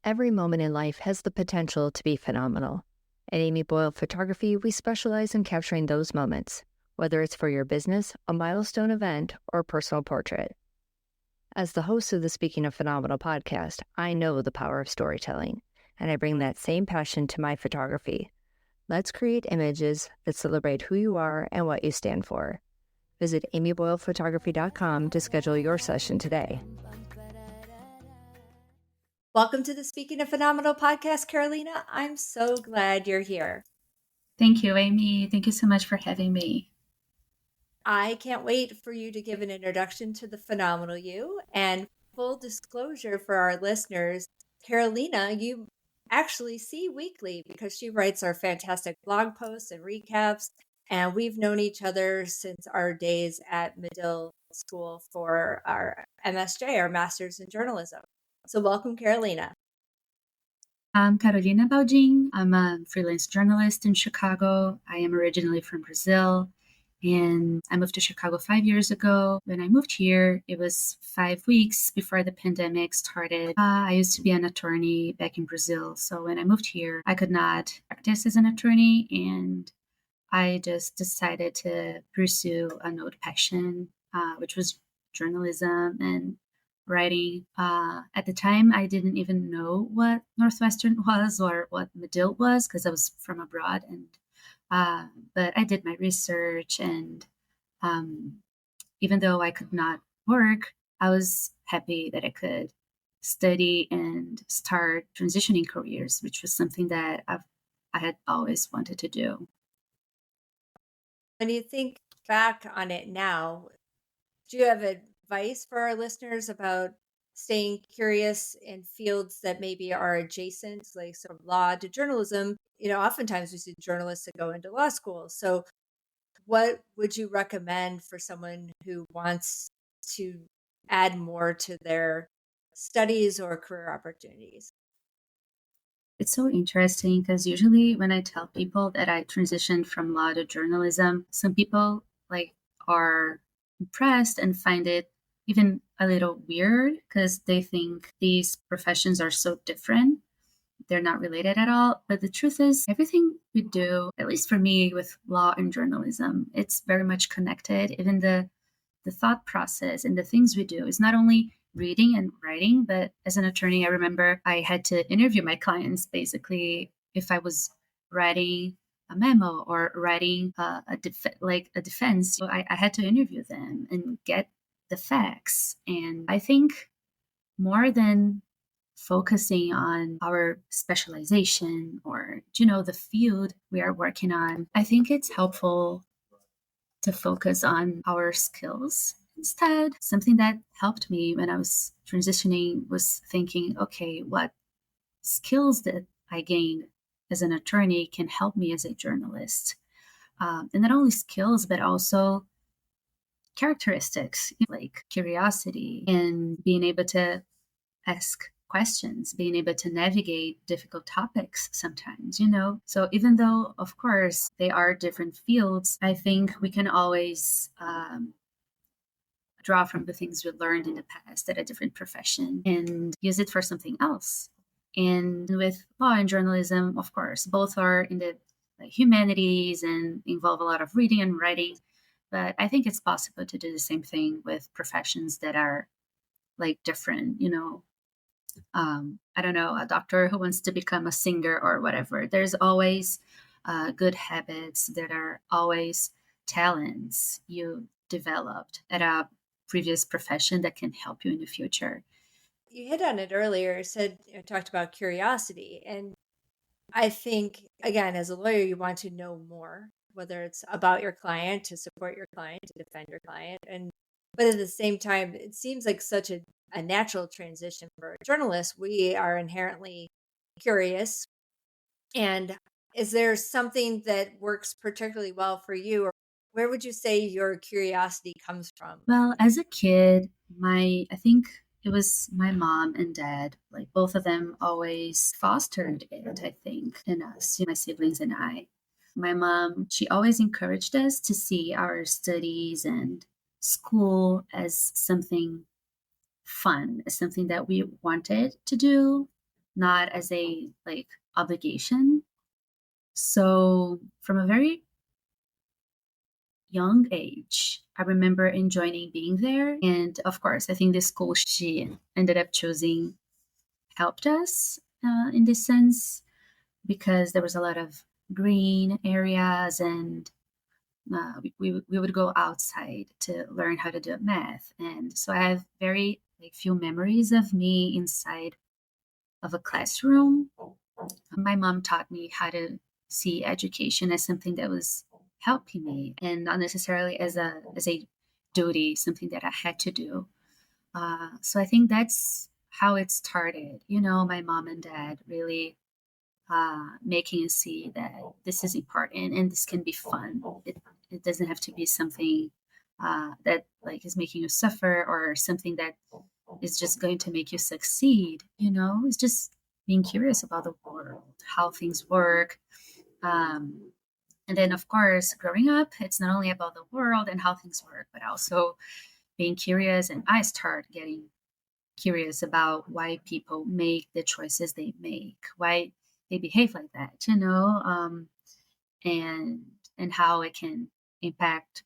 Every moment in life has the potential to be phenomenal. At Amy Boyle Photography, we specialize in capturing those moments, whether it's for your business, a milestone event, or a personal portrait. As the host of the Speaking of Phenomenal podcast, I know the power of storytelling, and I bring that same passion to my photography. Let's create images that celebrate who you are and what you stand for. Visit amyboylephotography.com to schedule your session today. Welcome to the Speaking of Phenomenal podcast, Carolina. I'm so glad you're here. Thank you, Amy. Thank you so much for having me. I can't wait for you to give an introduction to the phenomenal you. And full disclosure for our listeners, Carolina, you actually see weekly because she writes our fantastic blog posts and recaps. And we've known each other since our days at Medill School for our MSJ, our Master's in Journalism. So welcome, Carolina. I'm Carolina Baldin. I'm a freelance journalist in Chicago. I am originally from Brazil, and I moved to Chicago 5 years ago. When I moved here, it was 5 weeks before the pandemic started. I used to be an attorney back in Brazil. So when I moved here, I could not practice as an attorney, and I just decided to pursue an old passion, which was journalism and writing. At the time, I didn't even know what Northwestern was or what Medill was because I was from abroad. But I did my research, and even though I could not work, I was happy that I could study and start transitioning careers, which was something that I had always wanted to do. When you think back on it now, do you have advice for our listeners about staying curious in fields that maybe are adjacent, like sort of law to journalism? Oftentimes we see journalists that go into law school. So, what would you recommend for someone who wants to add more to their studies or career opportunities? It's so interesting because usually when I tell people that I transitioned from law to journalism, some people are impressed and find it even a little weird because they think these professions are so different. They're not related at all. But the truth is, everything we do, at least for me with law and journalism, it's very much connected. Even the thought process and the things we do is not only reading and writing, but as an attorney, I remember I had to interview my clients basically if I was writing a memo or writing a defense. So I had to interview them and get the facts. And I think more than focusing on our specialization or the field we are working on, I think it's helpful to focus on our skills instead. Something that helped me when I was transitioning was thinking, okay, what skills that I gained as an attorney can help me as a journalist? And not only skills, but also characteristics like curiosity and being able to ask questions, being able to navigate difficult topics sometimes. So even though, of course, they are different fields, I think we can always draw from the things we learned in the past at a different profession and use it for something else. And with law and journalism, of course, both are in the humanities and involve a lot of reading and writing. But I think it's possible to do the same thing with professions that are different. I don't know, a doctor who wants to become a singer or whatever. There's always good habits. There are always talents you developed at a previous profession that can help you in the future. You hit on it earlier, talked about curiosity. And I think, again, as a lawyer, you want to know more, whether it's about your client, to support your client, to defend your client. But at the same time, it seems like such a natural transition for a journalist. We are inherently curious. And is there something that works particularly well for you? Or where would you say your curiosity comes from? Well, as a kid, I think it was my mom and dad, both of them always fostered it, I think, in us, my siblings and I. My mom, she always encouraged us to see our studies and school as something fun, as something that we wanted to do, not as a like obligation. So from a very young age, I remember enjoying being there. And of course, I think the school she ended up choosing helped us in this sense because there was a lot of green areas and we would go outside to learn how to do math. And so I have very like few memories of me inside of a classroom. My mom taught me how to see education as something that was helping me and not necessarily as a duty, something that I had to do. So I think that's how it started. My mom and dad really making us see that this is important and this can be fun. It doesn't have to be something that like is making you suffer or something that is just going to make you succeed. It's just being curious about the world, how things work. Um, and then, of course, growing up, it's not only about the world and how things work, but also being curious. And I start getting curious about why people make the choices they make, why they behave like that, and how it can impact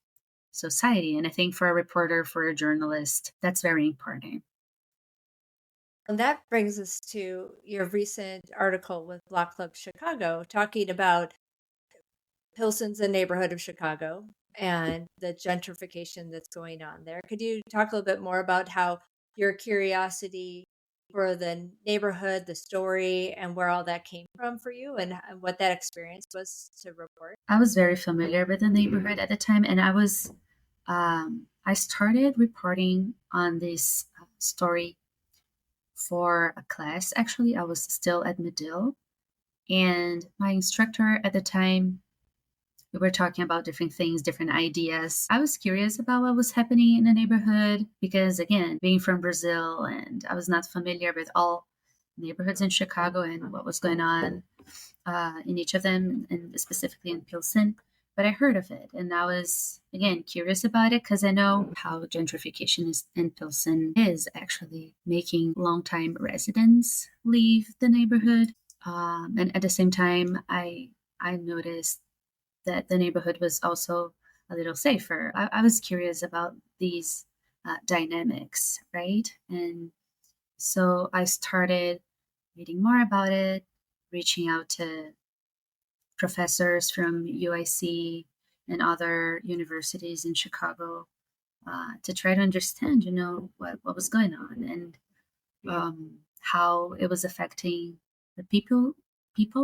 society. And I think for a reporter, for a journalist, that's very important. And that brings us to your recent article with Block Club Chicago, talking about Pilsen's a neighborhood of Chicago and the gentrification that's going on there. Could you talk a little bit more about how your curiosity for the neighborhood, the story, and where all that came from for you and what that experience was to report? I was very familiar with the neighborhood at the time, and I started reporting on this story for a class. Actually, I was still at Medill, and my instructor at the time, we were talking about different things, different ideas. I was curious about what was happening in the neighborhood because, again, being from Brazil, and I was not familiar with all neighborhoods in Chicago and what was going on in each of them, and specifically in Pilsen. But I heard of it, and I was again curious about it because I know how gentrification is in Pilsen is actually making longtime residents leave the neighborhood. And at the same time, I noticed that the neighborhood was also a little safer. I was curious about these dynamics, right? And so I started reading more about it, reaching out to professors from UIC and other universities in Chicago to try to understand, what was going on and how it was affecting the people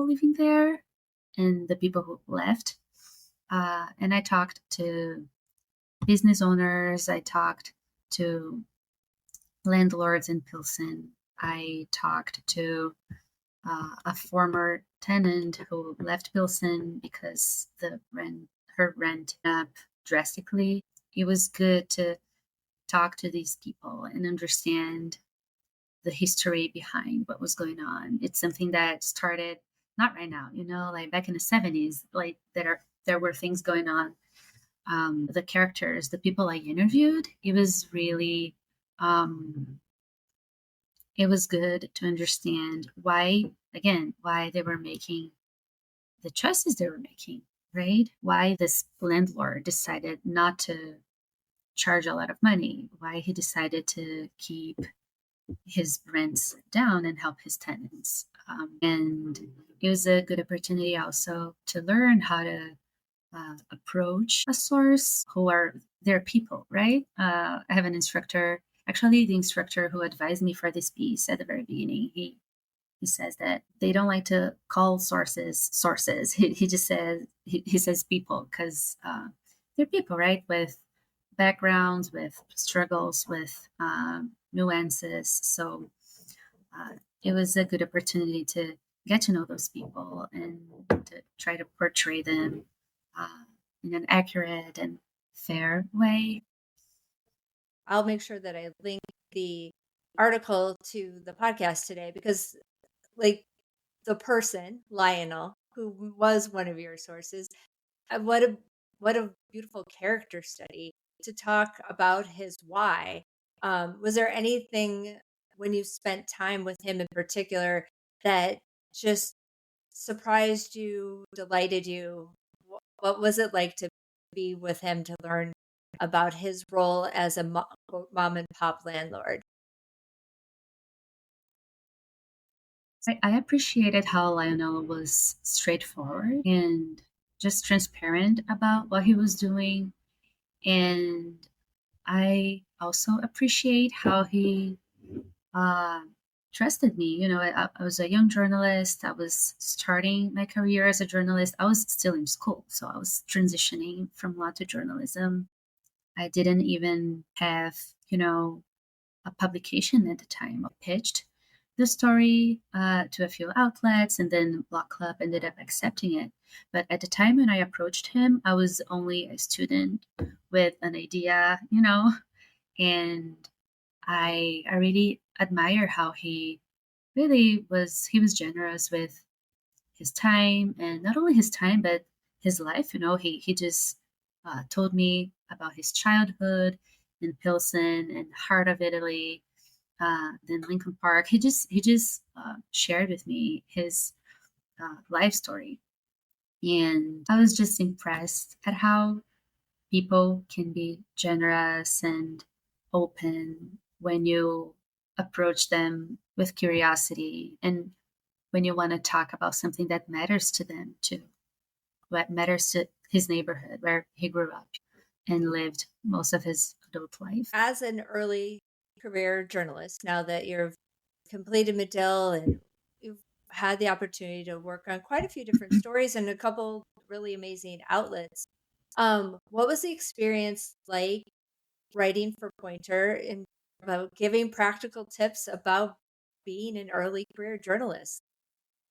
living there and the people who left. And I talked to business owners. I talked to landlords in Pilsen. I talked to a former tenant who left Pilsen because her rent up drastically. It was good to talk to these people and understand the history behind what was going on. It's something that started not right now, like back in the 70s, like there were things going on. The characters, the people I interviewed, it was really it was good to understand why they were making the choices they were making, right? Why this landlord decided not to charge a lot of money, why he decided to keep his rents down and help his tenants. And it was a good opportunity also to learn how to approach a source who are their people, right? I have an instructor, actually, the instructor who advised me for this piece at the very beginning. He says that they don't like to call sources. He just says he says people because they're people, right? With backgrounds, with struggles, with nuances. So it was a good opportunity to get to know those people and to try to portray them uh, in an accurate and fair way. I'll make sure that I link the article to the podcast today because, like, the person, Lionel, who was one of your sources, uh, what a what a beautiful character study to talk about his why. Was there anything when you spent time with him in particular that just surprised you, delighted you? What was it like to be with him to learn about his role as a quote, mom and pop landlord? I appreciated how Lionel was straightforward and just transparent about what he was doing. And I also appreciate how he uh, trusted me. I was a young journalist. I was starting my career as a journalist. I was still in school, so I was transitioning from law to journalism. I didn't even have, a publication at the time. I pitched the story to a few outlets, and then Block Club ended up accepting it. But at the time when I approached him, I was only a student with an idea, and I really admire how he was generous with his time, and not only his time but his life. He just told me about his childhood in Pilsen and heart of Italy, then Lincoln Park. He just shared with me his life story, and I was just impressed at how people can be generous and open when you approach them with curiosity, and when you want to talk about something that matters to them too, what matters to his neighborhood where he grew up and lived most of his adult life. As an early career journalist, now that you've completed Medill and you've had the opportunity to work on quite a few different stories and a couple really amazing outlets, what was the experience like writing for Pointer and about giving practical tips about being an early career journalist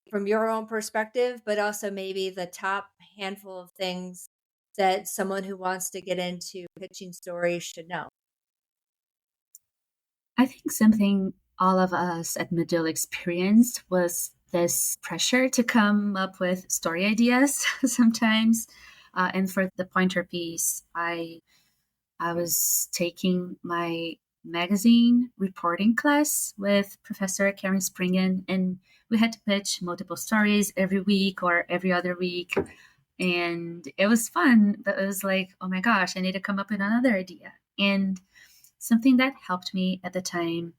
from your own perspective, but also maybe the top handful of things that someone who wants to get into pitching stories should know? I think something all of us at Medill experienced was this pressure to come up with story ideas sometimes. And for the Pointer piece, I was taking my magazine reporting class with Professor Karen Springen, and we had to pitch multiple stories every week or every other week. And it was fun, but it was like, oh my gosh, I need to come up with another idea. And something that helped me at the time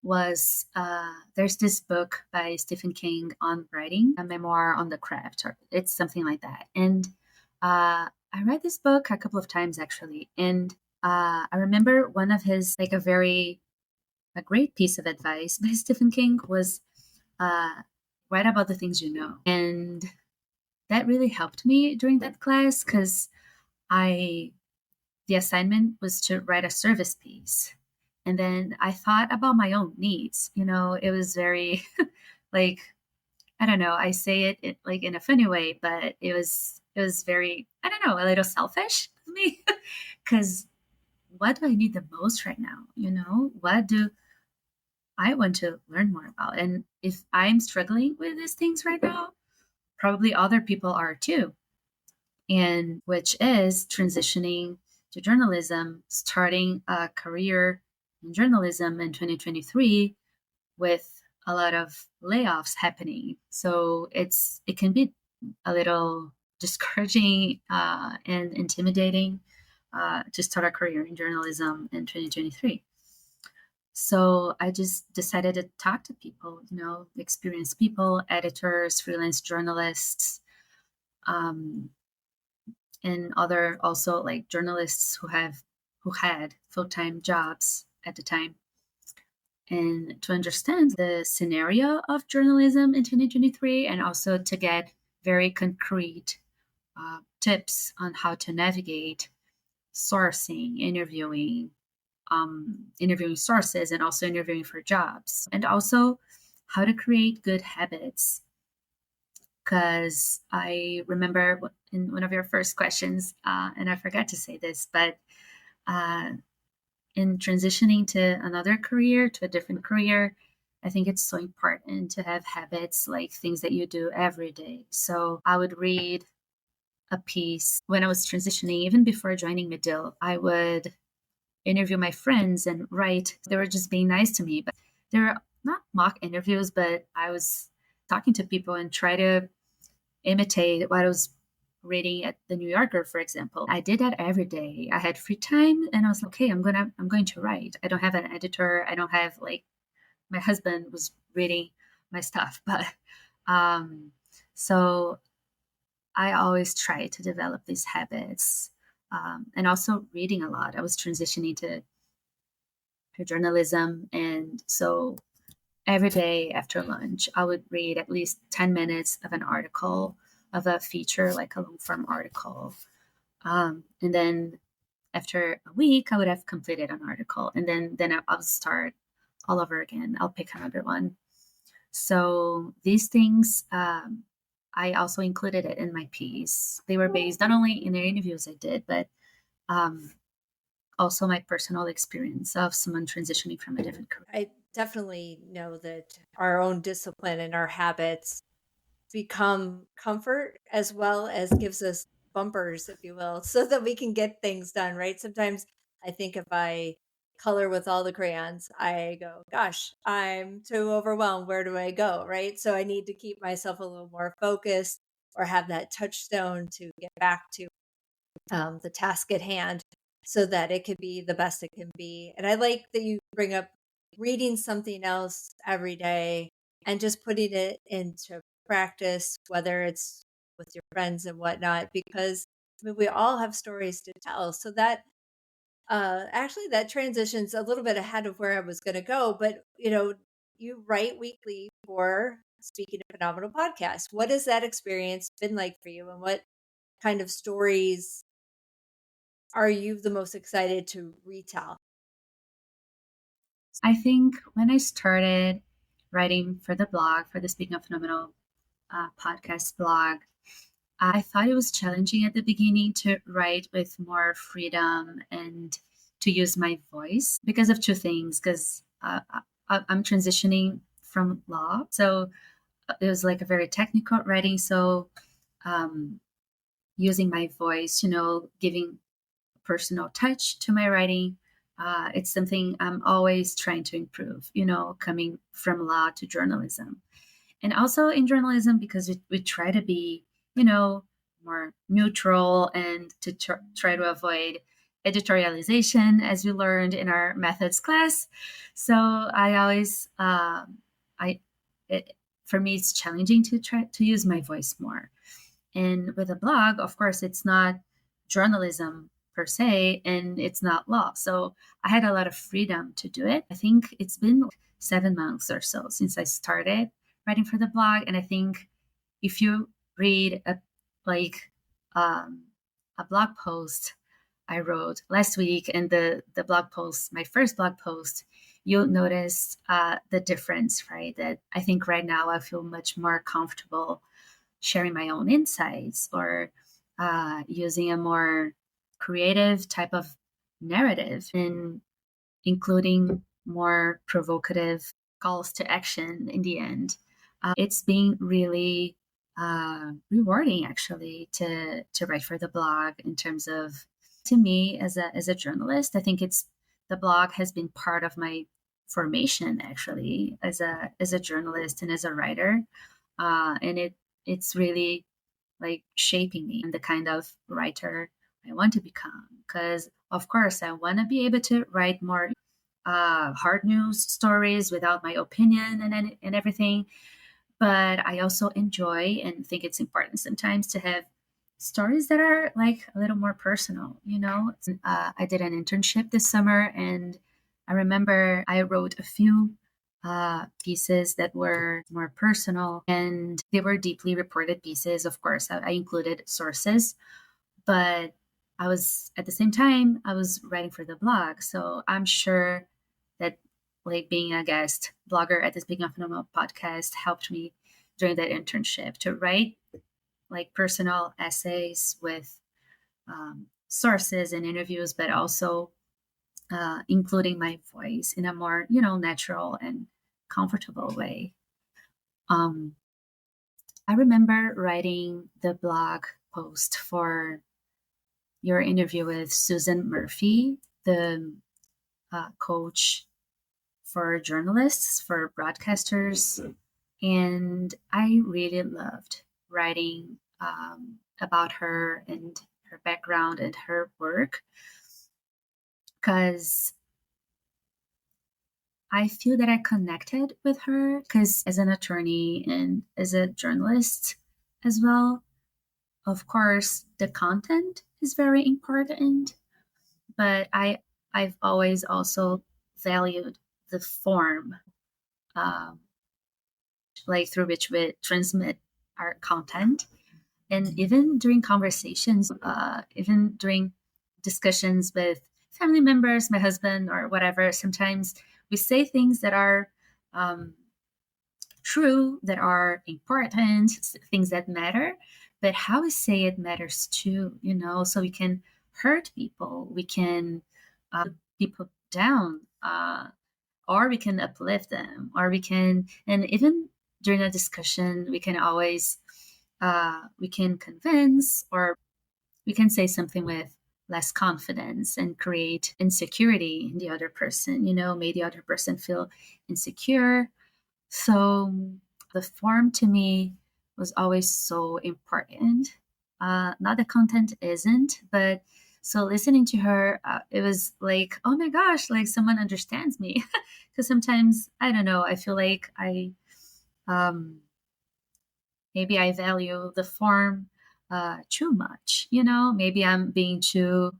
was there's this book by Stephen King on writing, a memoir on the craft, or it's something like that. And I read this book a couple of times actually, and I remember one of his like a great piece of advice by Stephen King was uh, write about the things you know, and that really helped me during that class because I the assignment was to write a service piece. And then I thought about my own needs. It was very like, I don't know, I say it like in a funny way, but it was very, I don't know, a little selfish of me. Cuz what do I need the most right now? What do I want to learn more about? And if I'm struggling with these things right now, probably other people are too. And which is transitioning to journalism, starting a career in journalism in 2023 with a lot of layoffs happening. So it can be a little discouraging and intimidating to start a career in journalism in 2023. So I just decided to talk to people, experienced people, editors, freelance journalists, um, and other also like journalists who had full-time jobs at the time, and to understand the scenario of journalism in 2023, and also to get very concrete tips on how to navigate sourcing, interviewing sources, and also interviewing for jobs, and also how to create good habits. Because I remember in one of your first questions, and I forgot to say this, but uh, in transitioning to another career, to a different career, I think it's so important to have habits like things that you do every day. So I would read a piece when I was transitioning, even before joining Medill. I would interview my friends and write. They were just being nice to me, but there not mock interviews, but I was talking to people and try to imitate what I was reading at the New Yorker, for example. I did that every day. I had free time and I was like, okay, I'm going to write. I don't have an editor. I don't have like my husband was reading my stuff, but um so I always try to develop these habits. And also reading a lot. I was transitioning to journalism, and so every day after lunch, I would read at least 10 minutes of an article, of a feature, like a long form article. And then after a week, I would have completed an article. And then I'll start all over again. I'll pick another one. So these things, I also included it in my piece. They were based not only in the interviews I did, but um, also my personal experience of someone transitioning from a different career. I definitely know that our own discipline and our habits become comfort as well as gives us bumpers, if you will, so that we can get things done, right? Sometimes I think if I color with all the crayons, I go, gosh, I'm too overwhelmed. Where do I go? Right. So I need to keep myself a little more focused or have that touchstone to get back to the task at hand so that it can be the best it can be. And I like that you bring up reading something else every day and just putting it into practice, whether it's with your friends and whatnot, because I mean, we all have stories to tell. So that actually that transitions a little bit ahead of where I was going to go. But you write weekly for Speaking of Phenomenal podcast. What has that experience been like for you, and what kind of stories are you the most excited to retell? I think when I started writing for the blog, for the Speaking of Phenomenal podcast blog, I thought it was challenging at the beginning to write with more freedom and to use my voice because of two things. Because I'm transitioning from law, so it was like a very technical writing. So um, using my voice, giving personal touch to my writing. It's something I'm always trying to improve, coming from law to journalism. And also in journalism, because we try to be, more neutral and to try to avoid editorialization, as we learned in our methods class. So I always, it, for me, it's challenging to try to use my voice more. And with a blog, of course, it's not journalism per se, and it's not law. So I had a lot of freedom to do it. I think it's been 7 months or so since I started writing for the blog. And I think if you read like um, a blog post I wrote last week and the blog post, my first blog post, you'll notice the difference, right? That I think right now I feel much more comfortable sharing my own insights or using a more creative type of narrative and including more provocative calls to action in the end. It's been really rewarding actually to write for the blog in terms of to me as a journalist. I think it's the blog has been part of my formation actually as a journalist and as a writer, and it's really like shaping me and the kind of writer I want to become. Because of course I want to be able to write more hard news stories without my opinion and everything. But I also enjoy and think it's important sometimes to have stories that are like a little more personal. I did an internship this summer, and I remember I wrote a few pieces that were more personal, and they were deeply reported pieces. Of course, I included sources, but I was at the same time I was writing for the blog, so I'm sure that like being a guest blogger at the Speaking of Normal podcast helped me during that internship to write like personal essays with sources and interviews, but also including my voice in a more natural and comfortable way. Um, I remember writing the blog post for your interview with Susan Murphy, the coach for journalists, for broadcasters. And I really loved writing about her and her background and her work because I feel that I connected with her because as an attorney and as a journalist as well, of course, the content is very important, but I've always also valued the form, um, like through which we transmit our content. And even during conversations, even during discussions with family members, my husband, or whatever, sometimes we say things that are um, true, that are important, things that matter. But how we say it matters too, so we can hurt people, we can people down, or we can uplift them, or we can, and even during a discussion, we can always, we can convince, or we can say something with less confidence and create insecurity in the other person, make the other person feel insecure. So the form to me was always so important. Not the content isn't, but so listening to her, it was like, oh my gosh, like someone understands me. Because sometimes, I don't know, I feel like um, maybe I value the form too much, maybe I'm being too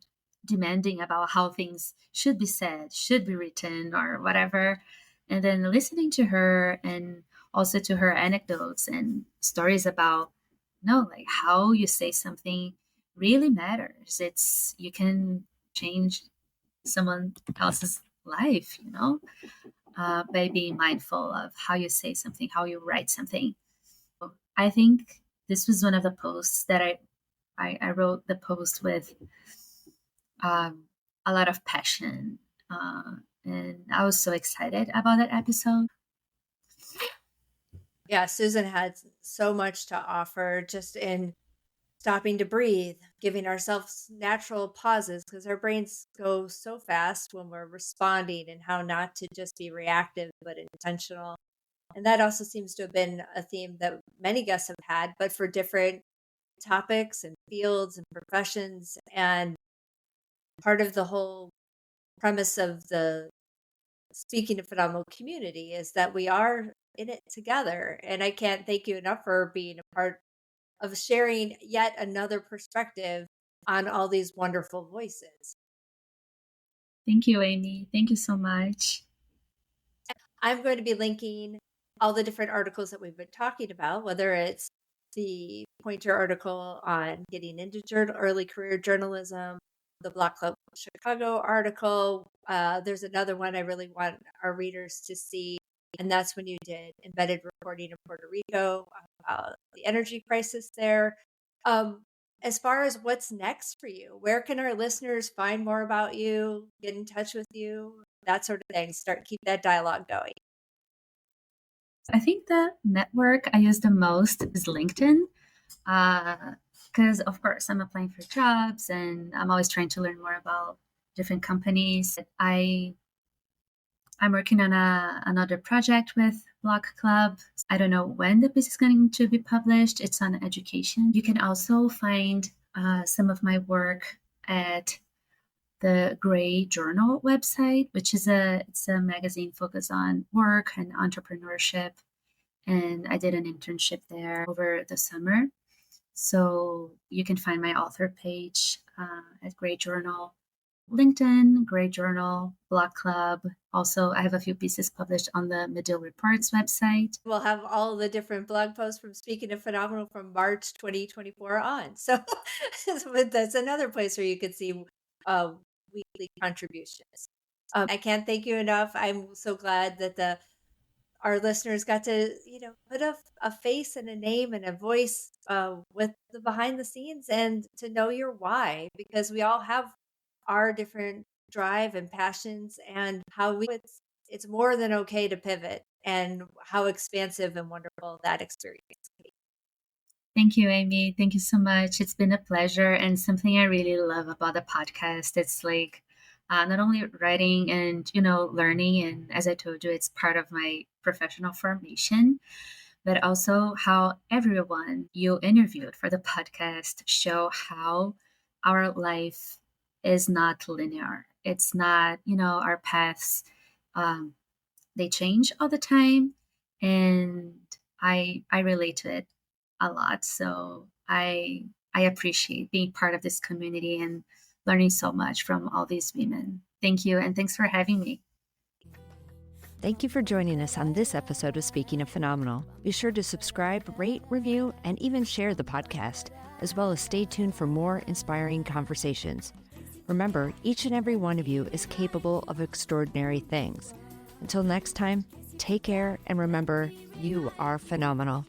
demanding about how things should be said, should be written, or whatever. And then listening to her and also to her anecdotes and stories about, like how you say something really matters. You can change someone else's life, by being mindful of how you say something, how you write something. I think this was one of the posts that I wrote the post with um, a lot of passion. And I was so excited about that episode. Yeah, Susan had so much to offer just in stopping to breathe, giving ourselves natural pauses because our brains go so fast when we're responding, and how not to just be reactive but intentional. And that also seems to have been a theme that many guests have had, but for different topics and fields and professions. And part of the whole premise of the Speaking of Phenomenal community is that we are in it together. And I can't thank you enough for being a part of sharing yet another perspective on all these wonderful voices. Thank you, Amy. Thank you so much. I'm going to be linking all the different articles that we've been talking about, whether it's the Pointer article on getting into early career journalism, the Block Club Chicago article. There's another one I really want our readers to see, and that's when you did embedded reporting in Puerto Rico about the energy crisis there. Um, as far as what's next for you, where can our listeners find more about you, get in touch with you, that sort of thing? Keep that dialogue going. I think the network I use the most is LinkedIn. Because, of course, I'm applying for jobs and I'm always trying to learn more about different companies. I'm working on another project with Block Club. I don't know when the piece is going to be published. It's on education. You can also find some of my work at the Gray Journal website, which is it's a magazine focused on work and entrepreneurship. And I did an internship there over the summer. So you can find my author page at Gray Journal, LinkedIn, Gray Journal, Block Club. Also, I have a few pieces published on the Medill Reports website. We'll have all the different blog posts from Speaking of Phenomenal from March 2024 on. So that's another place where you could see weekly contributions. I can't thank you enough. I'm so glad that our listeners got to, put a face and a name and a voice with the behind the scenes, and to know your why, because we all have our different drive and passions, and how it's more than okay to pivot, and how expansive and wonderful that experience can be. Thank you, Amy. Thank you so much. It's been a pleasure and something I really love about the podcast. It's like not only writing and learning, and as I told you, it's part of my professional formation, but also how everyone you interviewed for the podcast show how our life is not linear. It's not, our paths, um, they change all the time, and I relate to it a lot. So I appreciate being part of this community and learning so much from all these women. Thank you, and thanks for having me. Thank you for joining us on this episode of Speaking of Phenomenal. Be sure to subscribe, rate, review, and even share the podcast, as well as stay tuned for more inspiring conversations. Remember, each and every one of you is capable of extraordinary things. Until next time, take care and remember, you are phenomenal.